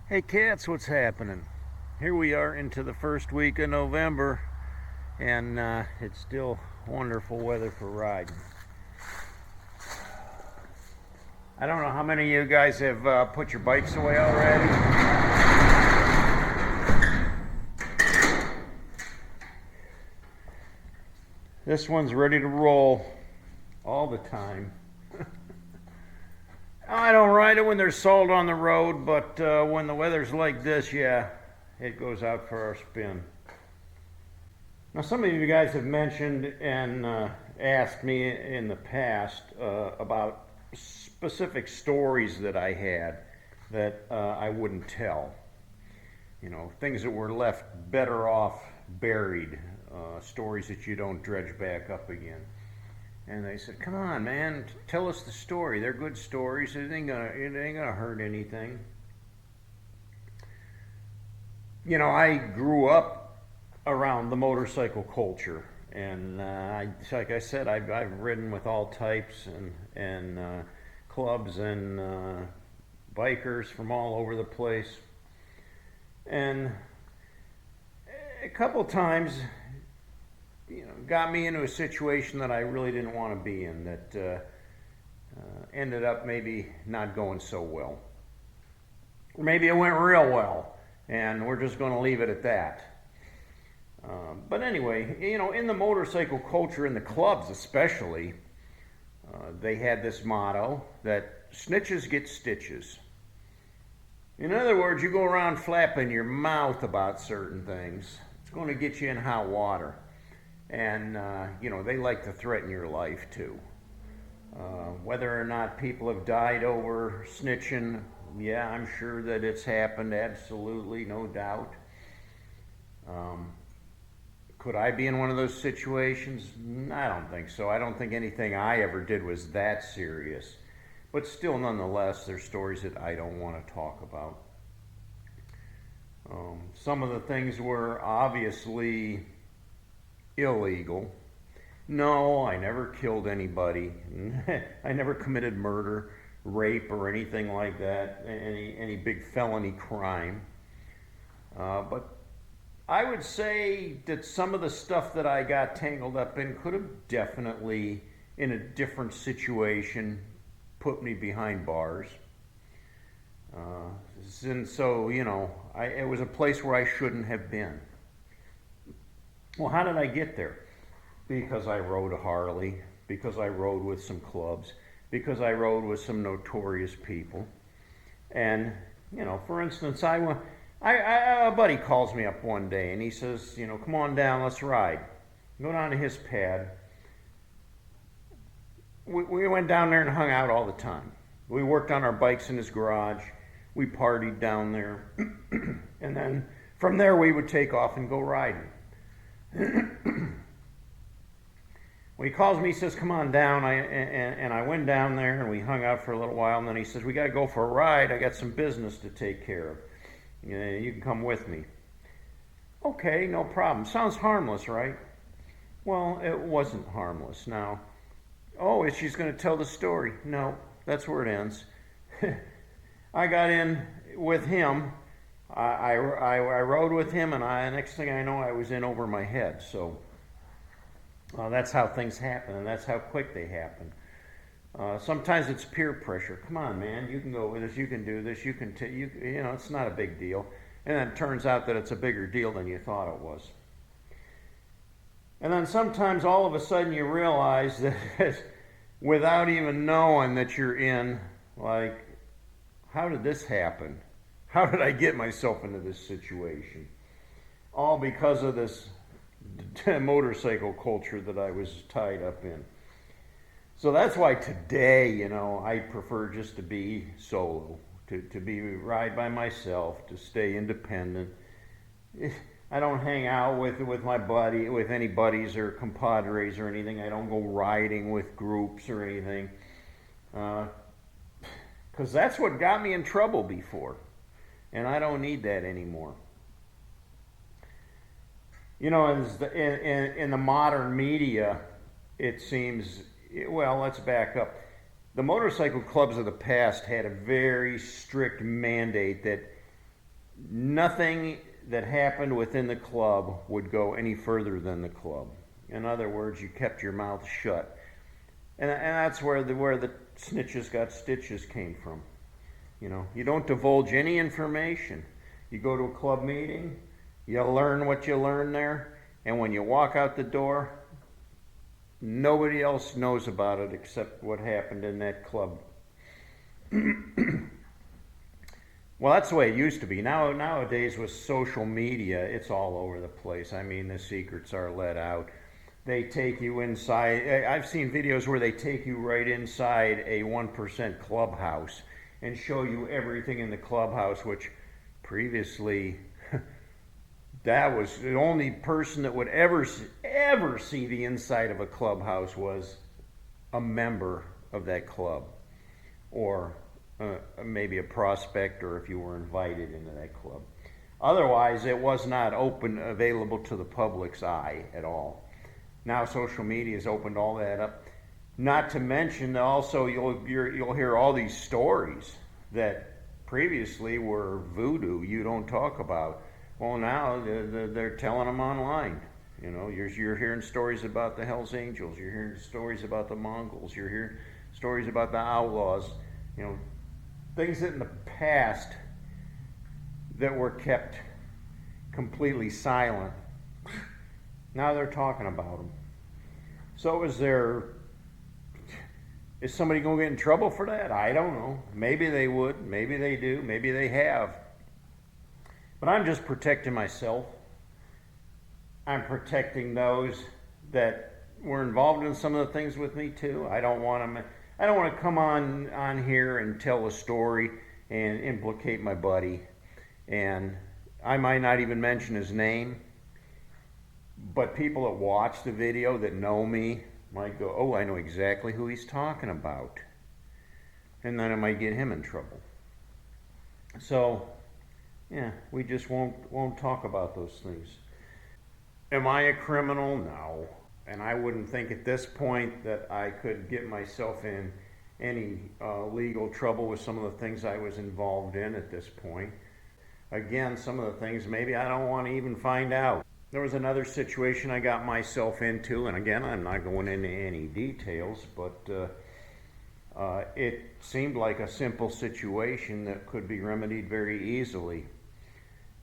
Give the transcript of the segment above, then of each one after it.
Hey cats, what's happening? Here we are into the first week of November, and it's still wonderful weather for riding. I don't know how many of you guys have put your bikes away already. This one's ready to roll all the time. I don't ride it when there's salt on the road, but when the weather's like this, yeah, it goes out for a spin. Now, some of you guys have mentioned and asked me in the past about specific stories that I had that I wouldn't tell. You know, things that were left better off buried, stories that you don't dredge back up again. And they said, "Come on, man, tell us the story. They're good stories. It ain't gonna hurt anything." You know, I grew up around the motorcycle culture, and like I said, I've ridden with all types and clubs and bikers from all over the place. And a couple times, you know, got me into a situation that I really didn't want to be in, that ended up maybe not going so well. Or maybe it went real well, and we're just going to leave it at that. But anyway, you know, in the motorcycle culture, in the clubs especially, they had this motto that snitches get stitches. In other words, you go around flapping your mouth about certain things, it's going to get you in hot water. And, you know, they like to threaten your life too. Whether or not people have died over snitching, yeah, I'm sure that it's happened, absolutely, no doubt. Could I be in one of those situations? I don't think so. I don't think anything I ever did was that serious. But still, nonetheless, there's stories that I don't want to talk about. Some of the things were obviously illegal. No, I never killed anybody. I never committed murder, rape, or anything like that, any big felony crime. But I would say that some of the stuff that I got tangled up in could have definitely, in a different situation, put me behind bars. And so, you know, it was a place where I shouldn't have been. Well, how did I get there? Because I rode a Harley, because I rode with some clubs, because I rode with some notorious people. And, you know, for instance, a buddy calls me up one day and he says, you know, "Come on down, let's ride." Go down to his pad. We went down there and hung out all the time. We worked on our bikes in his garage. We partied down there. And then from there we would take off and go riding. When he calls me, he says, "Come on down," and I went down there and we hung out for a little while, and then he says, "We got to go for a ride. I got some business to take care of. You can come with me." Okay, no problem. Sounds harmless, right? Well, it wasn't harmless. Now, oh, she's going to tell the story. No, that's where it ends. I got in with him. I rode with him, and next thing I know, I was in over my head. So that's how things happen, and that's how quick they happen. Sometimes it's peer pressure. "Come on, man, you can go with this. You can do this. You can, you know, it's not a big deal." And then it turns out that it's a bigger deal than you thought it was. And then sometimes all of a sudden you realize that without even knowing that you're in, like, how did this happen? How did I get myself into this situation? All because of this motorcycle culture that I was tied up in. So that's why today, you know, I prefer just to be solo, to ride by myself, to stay independent. I don't hang out with any buddies or compadres or anything. I don't go riding with groups or anything. Because that's what got me in trouble before. And I don't need that anymore. You know, in the modern media, it seems, well, let's back up. The motorcycle clubs of the past had a very strict mandate that nothing that happened within the club would go any further than the club. In other words, you kept your mouth shut. And that's where the snitches got stitches came from. You know, you don't divulge any information. You go to a club meeting, you learn what you learn there, and when you walk out the door, nobody else knows about it except what happened in that club. Well, that's the way it used to be. Nowadays with social media, it's all over the place. I mean, the secrets are let out. They take you inside. I've seen videos where they take you right inside a 1% clubhouse and show you everything in the clubhouse, which previously that was the only person that would ever see the inside of a clubhouse was a member of that club, or maybe a prospect, or if you were invited into that club. Otherwise, it was not available to the public's eye at all. Now social media has opened all that up. Not to mention, also you'll hear all these stories that previously were voodoo you don't talk about. Well, now they're telling them online. You know, you're hearing stories about the Hells Angels. You're hearing stories about the Mongols. You're hearing stories about the outlaws. You know, things that in the past that were kept completely silent. Now they're talking about them. So is somebody going to get in trouble for that? I don't know. Maybe they would. Maybe they do. Maybe they have. But I'm just protecting myself. I'm protecting those that were involved in some of the things with me too. I don't want to come on here and tell a story and implicate my buddy. And I might not even mention his name. But people that watch the video that know me might go, oh, I know exactly who he's talking about. And then it might get him in trouble. So, yeah, we just won't talk about those things. Am I a criminal? No. And I wouldn't think at this point that I could get myself in any legal trouble with some of the things I was involved in at this point. Again, some of the things maybe I don't want to even find out. There was another situation I got myself into, and again, I'm not going into any details, but it seemed like a simple situation that could be remedied very easily.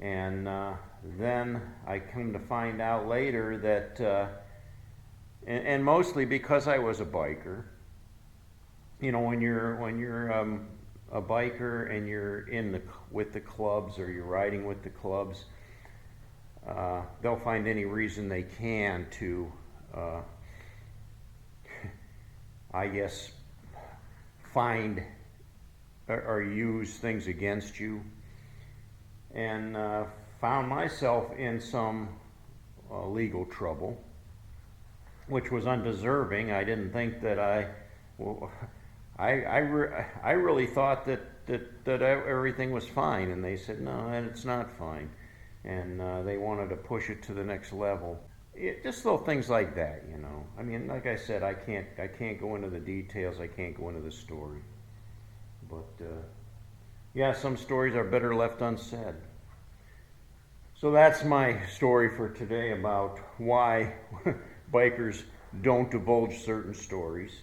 And then I come to find out later that, and mostly because I was a biker, you know, when you're a biker and you're with the clubs, or you're riding with the clubs, they'll find any reason they can to, I guess, find or use things against you. And found myself in some legal trouble, which was undeserving. I didn't think that I really thought that everything was fine, and they said no, it's not fine. And they wanted to push it to the next level. Just little things like that, you know. I mean, like I said, I can't go into the details. I can't go into the story. But yeah, some stories are better left unsaid. So that's my story for today about why bikers don't divulge certain stories.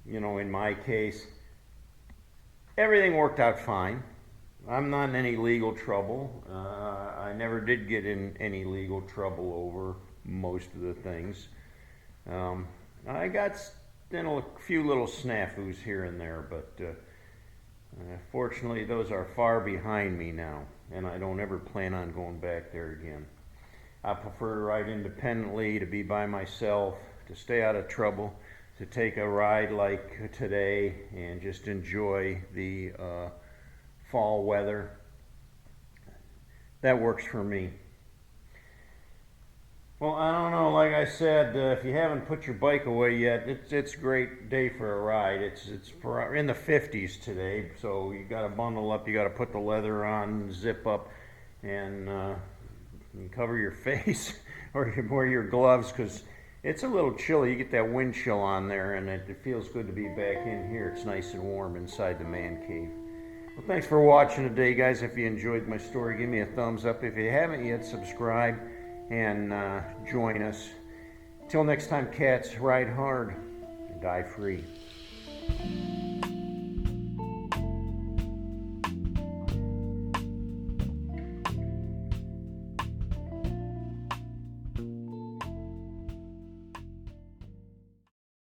You know, in my case, everything worked out fine. I'm not in any legal trouble. I never did get in any legal trouble over most of the things. I got in a few little snafus here and there, but fortunately those are far behind me now, and I don't ever plan on going back there again. I prefer to ride independently, to be by myself, to stay out of trouble, to take a ride like today and just enjoy the fall weather. That works for me. Well, I don't know, like I said, if you haven't put your bike away yet, it's a great day for a ride. It's in the 50s today, so you got to bundle up, you got to put the leather on, zip up, and cover your face or wear your gloves, because it's a little chilly. You get that wind chill on there, and it feels good to be back in here. It's nice and warm inside the man cave. Well, thanks for watching today, guys. If you enjoyed my story, give me a thumbs up. If you haven't yet, subscribe and join us. Till next time, cats, ride hard and die free.